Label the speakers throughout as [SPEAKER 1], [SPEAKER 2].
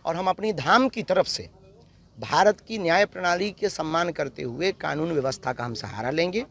[SPEAKER 1] और हम अपनी धाम की तरफ से भारत की न्याय प्रणाली के सम्मान करते हुए कानून व्यवस्था का हम सहारा लेंगे।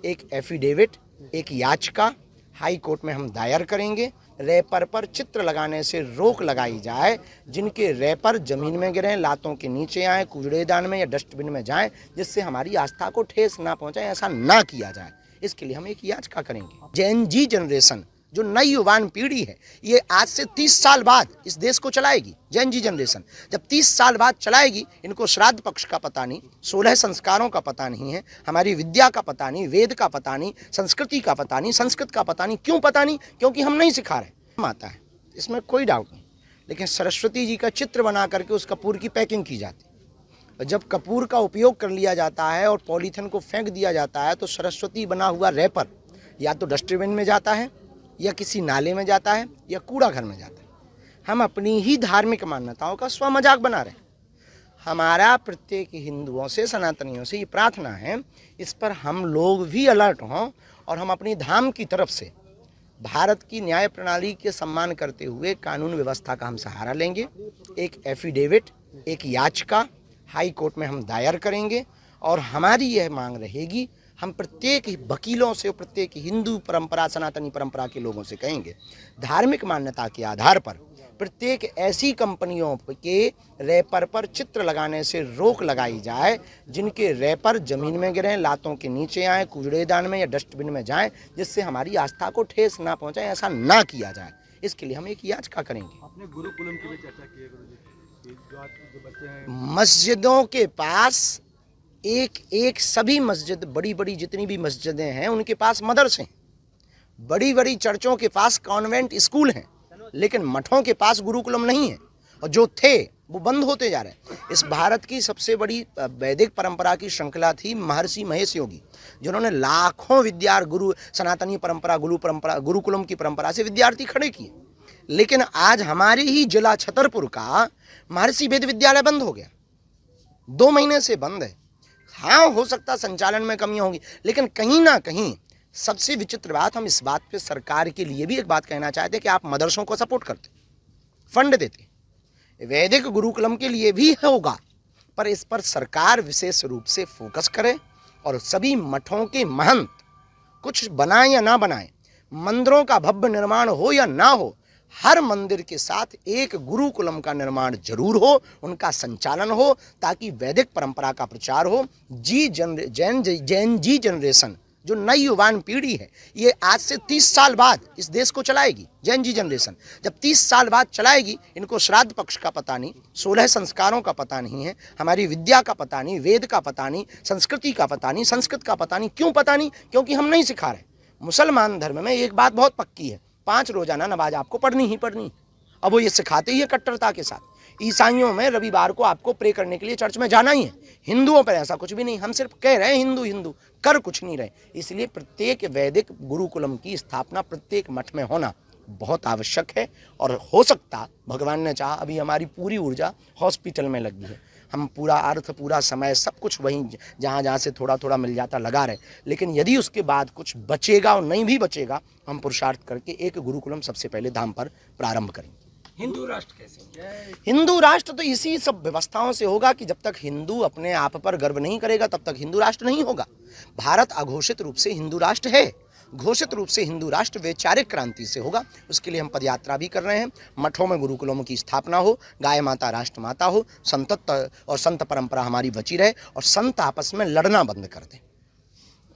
[SPEAKER 1] एक एफिडेविट, एक याचिका हाई कोर्ट में हम दायर करेंगे। रैपर पर चित्र लगाने से रोक लगाई जाए, जिनके रैपर जमीन में गिरें, लातों के नीचे आए, कूड़ेदान में या डस्टबिन में जाएं, जिससे हमारी आस्था को ठेस ना पहुंचे। ऐसा ना किया जाए, इसके लिए हम एक याचिका करेंगे। जेन जी जनरेशन जो नई युवान पीढ़ी है, ये आज से 30 साल बाद इस देश को चलाएगी। जेन जी जनरेशन जब 30 साल बाद चलाएगी, इनको श्राद्ध पक्ष का पता नहीं, 16 संस्कारों का पता नहीं है, हमारी विद्या का पता नहीं, वेद का पता नहीं, संस्कृति का पता नहीं, संस्कृत का पता नहीं। क्यों पता नहीं? क्योंकि हम नहीं सिखा रहे। आता है, इसमें कोई डाउट नहीं। लेकिन सरस्वती जी का चित्र बना करके उस कपूर की पैकिंग की जाती है। जब कपूर का उपयोग कर लिया जाता है और पॉलीथिन को फेंक दिया जाता है, तो सरस्वती बना हुआ रैपर या तो डस्टबिन में जाता है, या किसी नाले में जाता है, या कूड़ा घर में जाता है। हम अपनी ही धार्मिक मान्यताओं का स्व मजाक बना रहे हैं। हमारा प्रत्येक हिंदुओं से, सनातनियों से ये प्रार्थना है, इस पर हम लोग भी अलर्ट हों और हम अपनी धाम की तरफ से भारत की न्याय प्रणाली के सम्मान करते हुए कानून व्यवस्था का हम सहारा लेंगे। एक एफिडेविट, एक याचिका हाई कोर्ट में हम दायर करेंगे और हमारी यह मांग रहेगी, हम प्रत्येक वकीलों से, प्रत्येक हिंदू परंपरा, सनातनी परंपरा के लोगों से कहेंगे, धार्मिक मान्यता के आधार पर प्रत्येक ऐसी कंपनियों के रैपर पर चित्र लगाने से रोक लगाई जाए, जिनके रैपर जमीन में गिरें, लातों के नीचे आए, कूड़ेदान में या डस्टबिन में जाएं, जिससे हमारी आस्था को ठेस ना पहुंचे। ऐसा ना किया जाए, इसके लिए हम एक याचिका करेंगे।
[SPEAKER 2] आपने गुरुकुलम की भी चर्चा की है गुरुजी, जो बच्चे हैं
[SPEAKER 1] मस्जिदों के पास एक सभी मस्जिद, बड़ी बड़ी जितनी भी मस्जिदें हैं, उनके पास मदरसे हैं। बड़ी बड़ी चर्चों के पास कॉन्वेंट स्कूल हैं, लेकिन मठों के पास गुरुकुलम नहीं है, और जो थे वो बंद होते जा रहे हैं। इस भारत की सबसे बड़ी वैदिक परंपरा की श्रृंखला थी महर्षि महेश योगी, जिन्होंने लाखों गुरु, सनातनी परंपरा, गुरुकुलम की परंपरा से विद्यार्थी खड़े किए। लेकिन आज हमारे ही जिला छतरपुर का महर्षि वेद विद्यालय बंद हो गया, 2 महीने से बंद है। हाँ, हो सकता संचालन में कमियां होंगी, लेकिन कहीं ना कहीं सबसे विचित्र बात, हम इस बात पे सरकार के लिए भी एक बात कहना चाहते कि आप मदरसों को सपोर्ट करते, फंड देते, वैदिक गुरुकुलम के लिए भी होगा, पर इस पर सरकार विशेष रूप से फोकस करे और सभी मठों के महंत कुछ बनाएं या ना बनाएं, मंदिरों का भव्य निर्माण हो या ना हो, हर मंदिर के साथ एक गुरुकुलम का निर्माण जरूर हो, उनका संचालन हो, ताकि वैदिक परंपरा का प्रचार हो। जैन जी जनरेशन जो नई युवान पीढ़ी है, ये आज से 30 साल बाद इस देश को चलाएगी। जैन जी जनरेशन जब 30 साल बाद चलाएगी, इनको श्राद्ध पक्ष का पता नहीं, 16 संस्कारों का पता नहीं है, हमारी विद्या का पता नहीं, वेद का पता नहीं, संस्कृति का पता नहीं, संस्कृत का पता नहीं। क्यों पता नहीं? क्योंकि हम नहीं सिखा रहे। मुसलमान धर्म में एक बात बहुत पक्की है, 5 रोजाना नमाज आपको पढ़नी ही पढ़नी। अब वो ये सिखाते ही है कट्टरता के साथ। ईसाइयों में रविवार को आपको प्रे करने के लिए चर्च में जाना ही है। हिंदुओं पर ऐसा कुछ भी नहीं, हम सिर्फ कह रहे हैं हिंदू हिंदू, कर कुछ नहीं रहे। इसलिए प्रत्येक वैदिक गुरुकुलम की स्थापना प्रत्येक मठ में होना बहुत आवश्यक है। और हो सकता, भगवान ने चाहा, अभी हमारी पूरी ऊर्जा हॉस्पिटल में लगी है, हम पूरा अर्थ, पूरा समय, सब कुछ वहीं जहाँ जहाँ से थोड़ा थोड़ा मिल जाता लगा रहे। लेकिन यदि उसके बाद कुछ बचेगा और नहीं भी बचेगा, हम पुरुषार्थ करके एक गुरुकुलम सबसे पहले धाम पर प्रारंभ करेंगे।
[SPEAKER 2] हिंदू राष्ट्र कैसे?
[SPEAKER 1] हिंदू राष्ट्र तो इसी सब व्यवस्थाओं से होगा कि जब तक हिंदू अपने आप पर गर्व नहीं करेगा, तब तक हिंदू राष्ट्र नहीं होगा। भारत अघोषित रूप से हिंदू राष्ट्र है, घोषित रूप से हिंदू राष्ट्र वैचारिक क्रांति से होगा। उसके लिए हम पदयात्रा भी कर रहे हैं। मठों में गुरुकुलों की स्थापना हो, गाय माता राष्ट्र माता हो, संतत्व और संत परंपरा हमारी बची रहे, और संत आपस में लड़ना बंद कर दें।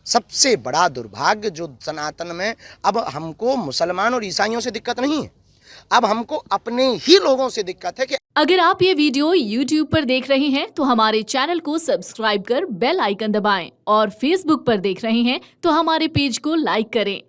[SPEAKER 1] सबसे बड़ा दुर्भाग्य जो सनातन में, अब हमको मुसलमान और ईसाइयों से दिक्कत नहीं है, अब हमको अपने ही लोगों से दिक्कत है। कि
[SPEAKER 3] अगर आप ये वीडियो YouTube पर देख रहे हैं तो हमारे चैनल को सब्सक्राइब कर बेल आइकन दबाएं, और Facebook पर देख रहे हैं तो हमारे पेज को लाइक करें।